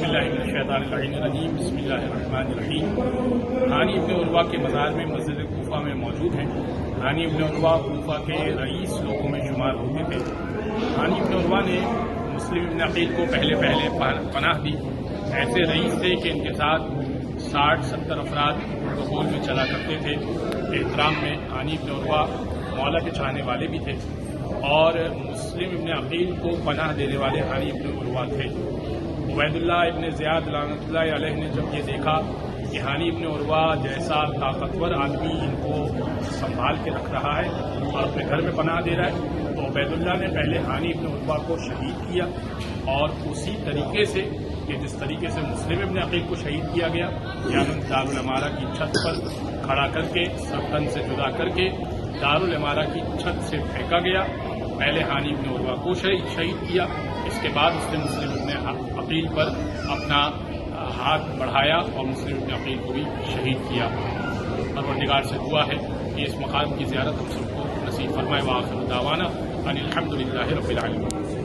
باللہ من الشیطان اللعین الرجیم بسم اللہ الرحمن الرحیم۔ ہانی ابن عروہ کے مزار میں مسجد کوفہ میں موجود ہیں۔ ہانی ابن عروہ کوفہ کے رئیس لوگوں میں شمار ہوتے تھے۔ ہانی ابن عروہ نے مسلم ابن عقیل کو پہلے پناہ دی۔ ایسے رئیس تھے کہ ان کے ساتھ 60-70 افراد دخول میں چلا کرتے تھے۔ احترام میں ہانی ابن عروہ مولا کے چاہنے والے بھی تھے اور مسلم ابن عقیل کو پناہ دینے والے ہانی ابن عروہ تھے۔ عبید اللہ ابن زیاد لعنت اللہ علیہ نے جب یہ دیکھا کہ ہانی ابن عروہ جیسا طاقتور آدمی ان کو سنبھال کے رکھ رہا ہے اور اپنے گھر میں پناہ دے رہا ہے، تو عبید اللہ نے پہلے ہانی ابن عروہ کو شہید کیا اور اسی طریقے سے کہ جس طریقے سے مسلم ابن عقیل کو شہید کیا گیا، یعنی دارالعمارہ کی چھت پر کھڑا کر کے سرتن سے جدا کر کے دارالعمارہ کی چھت سے پھینکا گیا۔ پہلے ہانی ابن عروہ کو شہید کیا، اس کے بعد اس نے مسلم ابن عقیل پر اپنا ہاتھ بڑھایا اور مسلم ابن عقیل کو بھی شہید کیا۔ پروردگار سے دعا ہے کہ اس مقام کی زیارت ہم سب کو نصیب فرمائے۔ وآخر دعوانا ان الحمد للہ رب العالمین۔